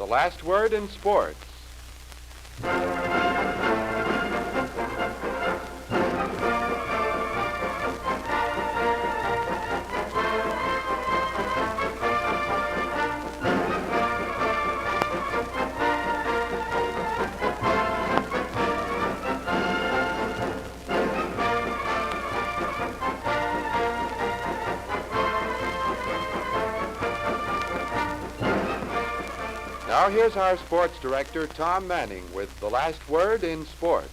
The Last Word in Sports. Now here's our sports director, Tom Manning, with the last word in sports.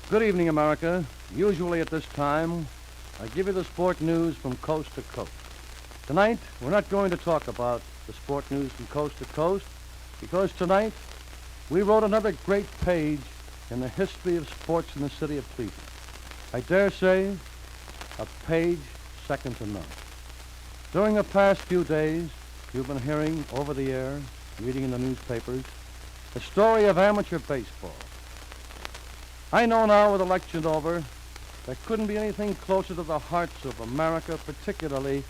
Good evening, America. Usually at this time, I give you the sport news from coast to coast. Tonight, we're not going to talk about the sport news from coast to coast because tonight we wrote another great page in the history of sports in the city of Cleveland. I dare say, a page second to none. During the past few days, you've been hearing over the air, reading in the newspapers, the story of amateur baseball. I know now with election over, there couldn't be anything closer to the hearts of America, particularly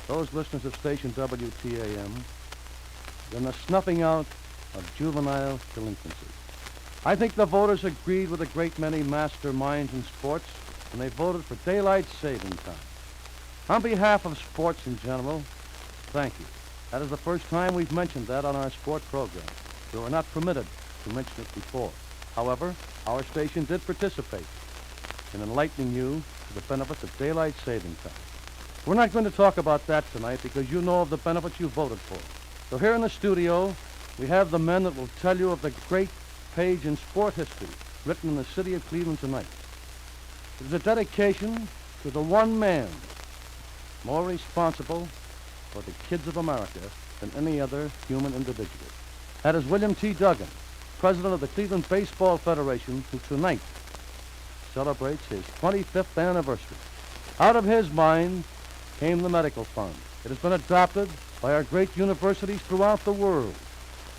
those listeners of station WTAM, than the snuffing out of juvenile delinquency. I think the voters agreed with a great many masterminds in sports when they voted for daylight saving time. On behalf of sports in general, thank you. That is the first time we've mentioned that on our sport program. We were not permitted to mention it before. However, our station did participate in enlightening you to the benefits of daylight saving time. We're not going to talk about that tonight because you know of the benefits you voted for. So here in the studio, we have the men that will tell you of the great page in sport history written in the city of Cleveland tonight. It is a dedication to the one man more responsible for the kids of America than any other human individual. That is William T. Duggan, president of the Cleveland Baseball Federation, who tonight celebrates his 25th anniversary. Out of his mind came the medical fund. It has been adopted by our great universities throughout the world.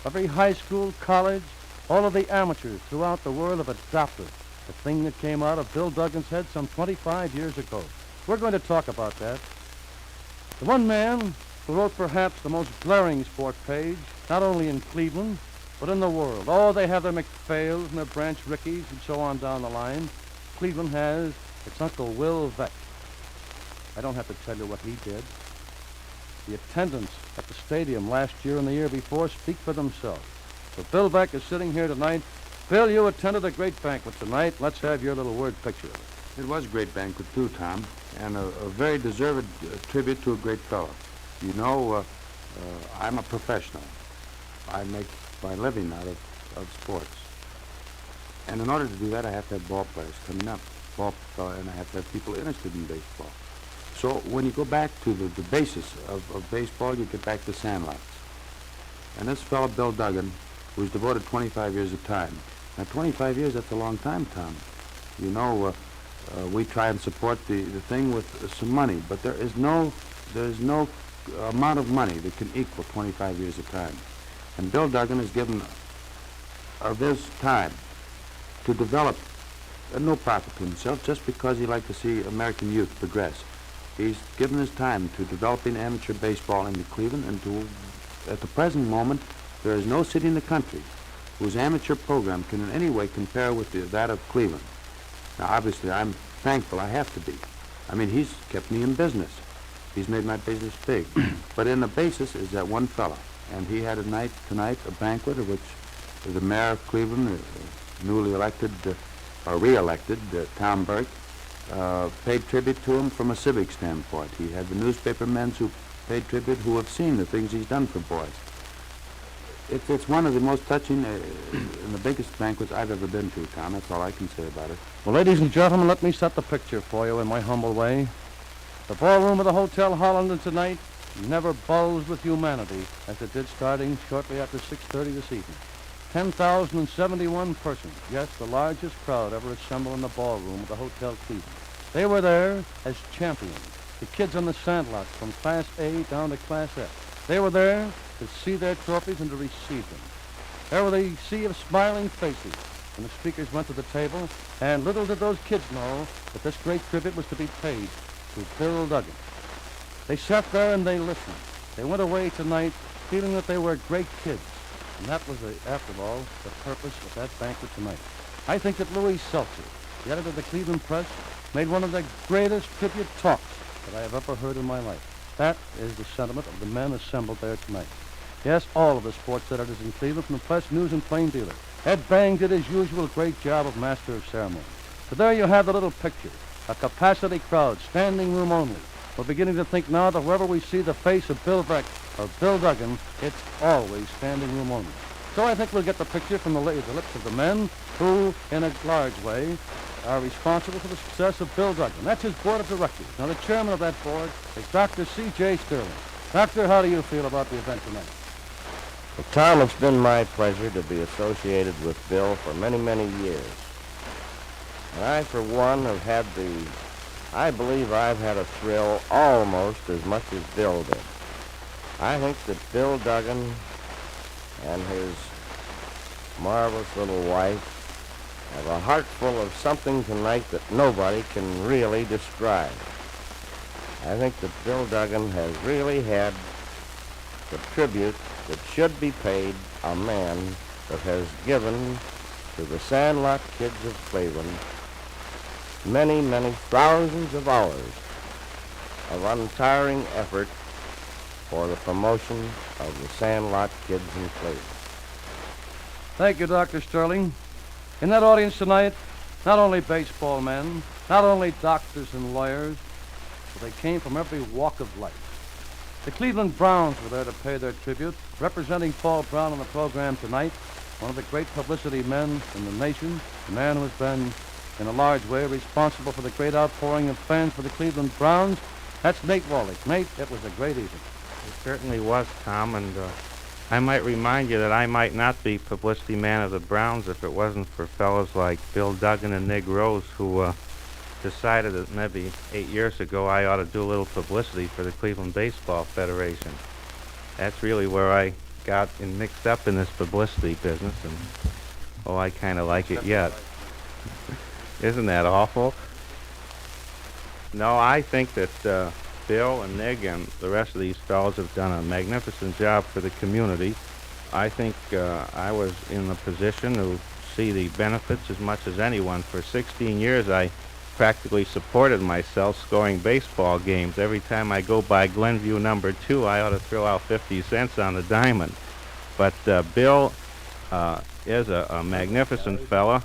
Every high school, college, all of the amateurs throughout the world have adopted the thing that came out of Bill Duggan's head some 25 years ago. We're going to talk about that. The one man who wrote perhaps the most glaring sport page, not only in Cleveland, but in the world. Oh, they have their McPhails and their Branch Rickies and so on down the line. Cleveland has its Uncle Will Veck. I don't have to tell you what he did. The attendance at the stadium last year and the year before speak for themselves. So Bill Veck is sitting here tonight. Bill, you attended a great banquet tonight. Let's have your little word picture of it. It was a great banquet, too, Tom, and a very deserved tribute to a great fellow. You know, I'm a professional. I make my living out of sports. And in order to do that, I have to have ball players coming up, and I have to have people interested in baseball. So when you go back to the basis of baseball, you get back to sandlots. And this fellow, Bill Duggan, who's devoted 25 years of time. Now, 25 years, that's a long time, Tom. You know, we try and support the thing with some money, but there's no amount of money that can equal 25 years of time. And Bill Duggan has given of his time to develop no profit to himself just because he liked to see American youth progress. He's given his time to developing amateur baseball into Cleveland, and at the present moment, there is no city in the country whose amateur program can in any way compare with that of Cleveland. Now, obviously, I'm thankful. I have to be. I mean, he's kept me in business. He's made my business big. But in the basis is that one fella. And he had tonight a banquet at which the mayor of Cleveland, newly elected, or re-elected, Tom Burke, paid tribute to him from a civic standpoint. He had the newspaper men who paid tribute who have seen the things he's done for boys. It's one of the most touching and the biggest banquets I've ever been to, Tom. That's all I can say about it. Well, ladies and gentlemen, let me set the picture for you in my humble way. The ballroom of the Hotel Holland tonight never buzzed with humanity as it did starting shortly after 6:30 this evening. 10,071 persons, yes, the largest crowd ever assembled in the ballroom of the Hotel Cleveland. They were there as champions, the kids on the sandlots from Class A down to Class F. They were there to see their trophies and to receive them. There were the sea of smiling faces when the speakers went to the table, and little did those kids know that this great tribute was to be paid to Bill Duggan. They sat there and they listened. They went away tonight feeling that they were great kids, And that was, after all, the purpose of that banquet tonight. I think that Louis Seltzer, the editor of the Cleveland Press, made one of the greatest tribute talks that I have ever heard in my life. That is the sentiment of the men assembled there tonight. Yes, all of the sports editors in Cleveland, from the Press, News, and Plain Dealer. Ed Bang did his usual great job of master of ceremony. So there you have the little picture, a capacity crowd, standing room only. We're beginning to think now that wherever we see the face of Bill Veeck or Bill Duggan, it's always standing room only. So I think we'll get the picture from the lips of the men who, in a large way, are responsible for the success of Bill Duggan. That's his board of directors. Now, the chairman of that board is Dr. C.J. Sterling. Doctor, how do you feel about the event tonight? Well, Tom, it's been my pleasure to be associated with Bill for many, many years. And I, for one, I believe I've had a thrill almost as much as Bill did. I think that Bill Duggan and his marvelous little wife have a heart full of something tonight that nobody can really describe. I think that Bill Duggan has really had the tribute that should be paid a man that has given to the Sandlot kids of Cleveland many, many thousands of hours of untiring effort for the promotion of the Sandlot kids in Cleveland. Thank you, Dr. Sterling. In that audience tonight, not only baseball men, not only doctors and lawyers, but they came from every walk of life. The Cleveland Browns were there to pay their tribute. Representing Paul Brown on the program tonight, one of the great publicity men in the nation, a man who has been, in a large way, responsible for the great outpouring of fans for the Cleveland Browns. That's Nate Wallach. Nate, it was a great evening. It certainly was, Tom, and I might remind you that I might not be publicity man of the Browns if it wasn't for fellows like Bill Duggan and Nig Rose, who decided that maybe 8 years ago I ought to do a little publicity for the Cleveland Baseball Federation. That's really where I got mixed up in this publicity business, and I kind of like it yet. Isn't that awful? No, I think that Bill and Nig and the rest of these fellows have done a magnificent job for the community. I think I was in the position to see the benefits as much as anyone. For 16 years, I practically supported myself scoring baseball games. Every time I go by Glenview number 2, I ought to throw out 50 cents on the diamond. But Bill is a magnificent fella.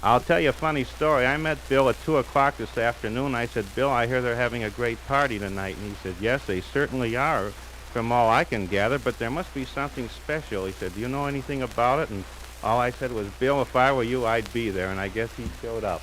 I'll tell you a funny story. I met Bill at 2 o'clock this afternoon. I said, Bill, I hear they're having a great party tonight. And he said, yes, they certainly are, from all I can gather, but there must be something special. He said, do you know anything about it? And all I said was, Bill, if I were you, I'd be there. And I guess he showed up.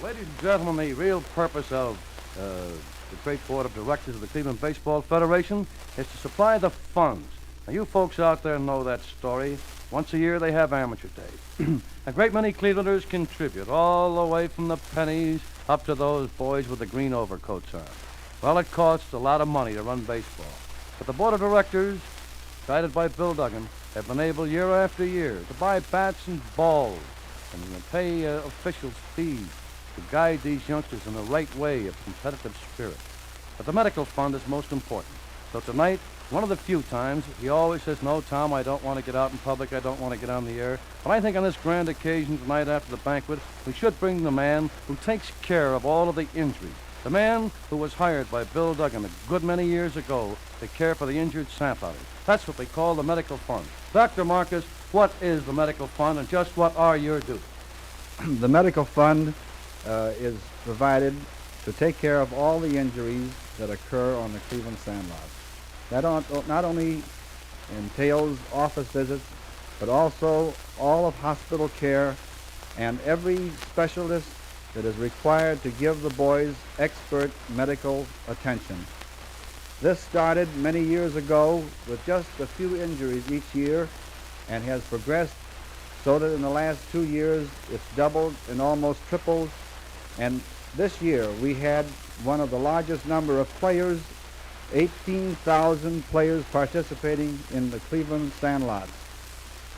Well, ladies and gentlemen, the real purpose of the great board of directors of the Cleveland Baseball Federation is to supply the funds. Now, you folks out there know that story. Once a year, they have amateur day. A great many Clevelanders contribute, all the way from the pennies up to those boys with the green overcoats on. Well, it costs a lot of money to run baseball. But the board of directors, guided by Bill Duggan, have been able year after year to buy bats and balls and pay officials fees to guide these youngsters in the right way of competitive spirit. But the medical fund is most important. So tonight, one of the few times, he always says, no, Tom, I don't want to get out in public. I don't want to get on the air. But I think on this grand occasion tonight after the banquet, we should bring the man who takes care of all of the injuries. The man who was hired by Bill Duggan a good many years ago to care for the injured Samplotters. That's what we call the medical fund. Dr. Marcus, what is the medical fund and just what are your duties? The medical fund is provided to take care of all the injuries that occur on the Cleveland Sandlots. That not only entails office visits, but also all of hospital care and every specialist that is required to give the boys expert medical attention. This started many years ago with just a few injuries each year and has progressed so that in the last 2 years it's doubled and almost tripled. And this year we had one of the largest number of players, 18,000 players participating in the Cleveland Sandlots.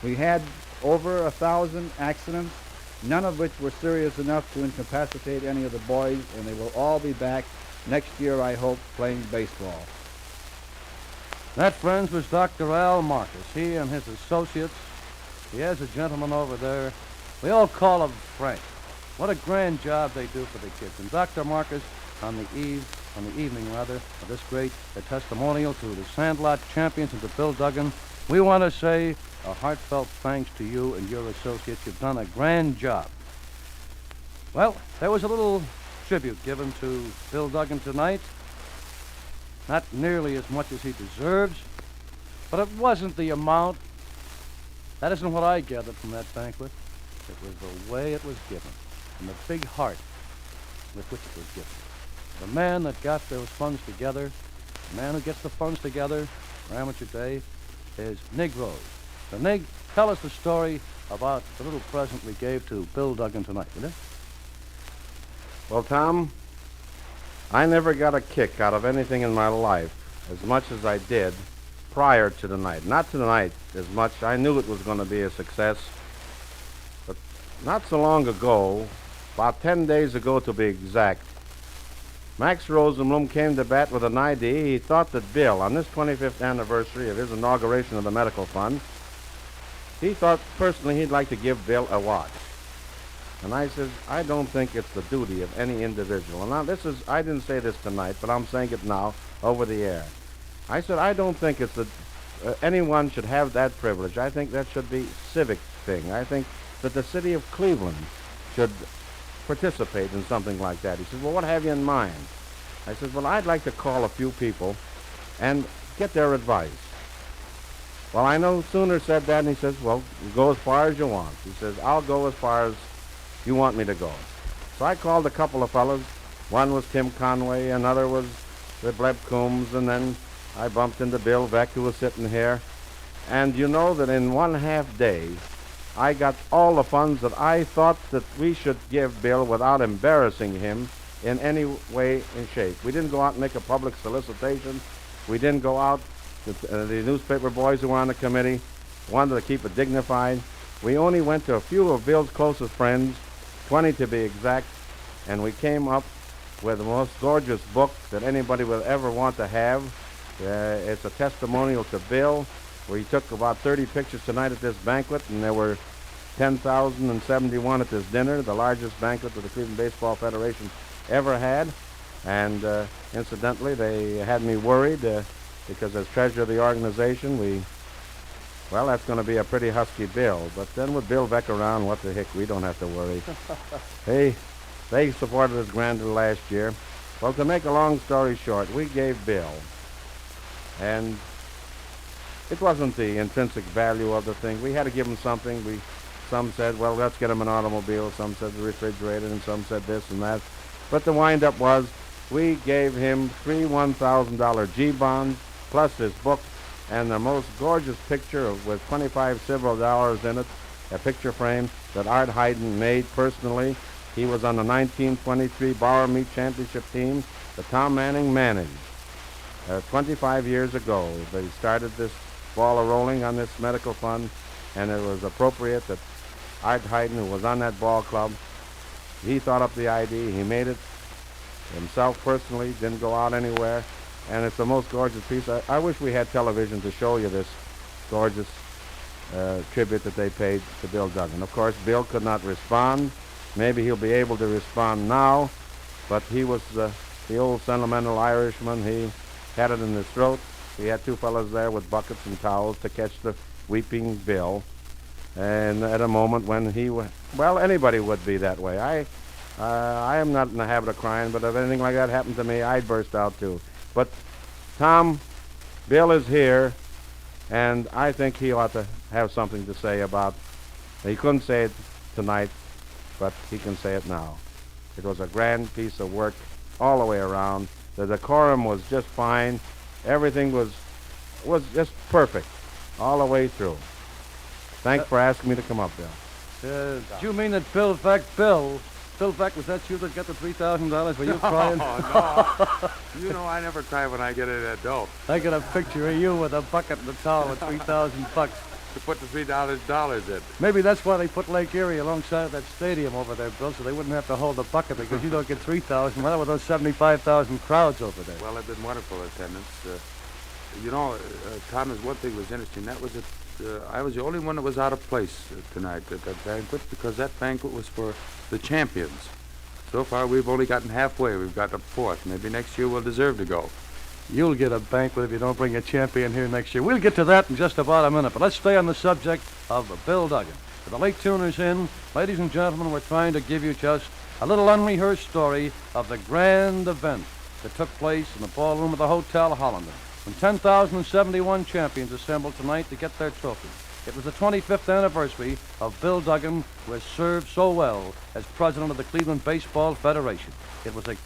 We had over 1,000 accidents, none of which were serious enough to incapacitate any of the boys, and they will all be back next year, I hope, playing baseball. That, friends, was Dr. Al Marcus. He and his associates. He has a gentleman over there. We all call him Frank. What a grand job they do for the kids. And Dr. Marcus, on the evening of this great testimonial to the Sandlot champions and to Bill Duggan, we want to say a heartfelt thanks to you and your associates. You've done a grand job. Well, there was a little tribute given to Bill Duggan tonight. Not nearly as much as he deserves, but it wasn't the amount. That isn't what I gathered from that banquet. It was the way it was given and the big heart with which it was given. The man that got those funds together, the man who gets the funds together for Amateur Day, is Nig Rose. So, Nig, tell us the story about the little present we gave to Bill Duggan tonight, will you? Well, Tom, I never got a kick out of anything in my life as much as I did prior to tonight. Not tonight as much. I knew it was going to be a success. But not so long ago, about 10 days ago to be exact, Max Rosenblum came to bat with an idea. He thought that Bill, on this 25th anniversary of his inauguration of the Medical Fund, he thought personally he'd like to give Bill a watch. And I said, I don't think it's the duty of any individual. And now I didn't say this tonight, but I'm saying it now over the air. I said, I don't think it's anyone should have that privilege. I think that should be civic thing. I think that the city of Cleveland should participate in something like that. He said, well, what have you in mind? I said, well, I'd like to call a few people and get their advice. Well, I no sooner said that, and he says, well, you go as far as you want. He says, I'll go as far as you want me to go. So I called a couple of fellows. One was Tim Conway, another was the Bleb Coombs, and then I bumped into Bill Veck, who was sitting here. And you know that in 1/2 day, I got all the funds that I thought that we should give Bill without embarrassing him in any way and shape. We didn't go out and make a public solicitation. We didn't go out, the newspaper boys who were on the committee wanted to keep it dignified. We only went to a few of Bill's closest friends, 20 to be exact, and we came up with the most gorgeous book that anybody will ever want to have. It's a testimonial to Bill. We took about 30 pictures tonight at this banquet, and there were 10,071 at this dinner, the largest banquet that the Cleveland Baseball Federation ever had. And incidentally, they had me worried because as treasurer of the organization, well, that's going to be a pretty husky bill. But then with Bill Veck around, what the heck, we don't have to worry. They supported us grandly last year. Well, to make a long story short, we gave Bill, and it wasn't the intrinsic value of the thing. We had to give him something. Some said, well, let's get him an automobile. Some said the refrigerator, and some said this and that. But the wind-up was we gave him 3 $1,000 G-bonds, plus his book, and the most gorgeous picture with 25 silver dollars in it, a picture frame that Art Hayden made personally. He was on the 1923 Bauer Meat Championship team that Tom Manning managed. 25 years ago, they started this ball rolling on this medical fund, and it was appropriate that Art Hayden, who was on that ball club, he thought up the idea. He made it himself personally, didn't go out anywhere, and it's the most gorgeous piece. I wish we had television to show you this gorgeous tribute that they paid to Bill Duggan. Of course, Bill could not respond. Maybe he'll be able to respond now, but he was the old sentimental Irishman. He had it in his throat. We had 2 fellows there with buckets and towels to catch the weeping Bill. And at a moment when well, anybody would be that way. I am not in the habit of crying, but if anything like that happened to me, I'd burst out too. But Tom, Bill is here, and I think he ought to have something to say about. He couldn't say it tonight, but he can say it now. It was a grand piece of work all the way around. The decorum was just fine. Everything was just perfect all the way through. Thanks for asking me to come up, Bill. Do you mean that Bill Veck, was that you that got the $3,000? Were you crying? No. You know I never cry when I get it at dope. I got a picture of you with a bucket and a towel with $3,000. To put the $3 in. Maybe that's why they put Lake Erie alongside of that stadium over there, Bill, so they wouldn't have to hold the bucket because you don't get 3,000. Well, with those 75,000 crowds over there. Well, it's been wonderful attendance. You know, Tom, there's one thing that was interesting. That was that I was the only one that was out of place tonight at that banquet, because that banquet was for the champions. So far, we've only gotten halfway. We've got up fourth. Maybe next year we'll deserve to go. You'll get a banquet if you don't bring a champion here next year. We'll get to that in just about a minute, but let's stay on the subject of Bill Duggan. For the late tuners in, ladies and gentlemen, we're trying to give you just a little unrehearsed story of the grand event that took place in the ballroom of the Hotel Hollander, when 10,071 champions assembled tonight to get their trophy. It was the 25th anniversary of Bill Duggan, who has served so well as president of the Cleveland Baseball Federation. It was a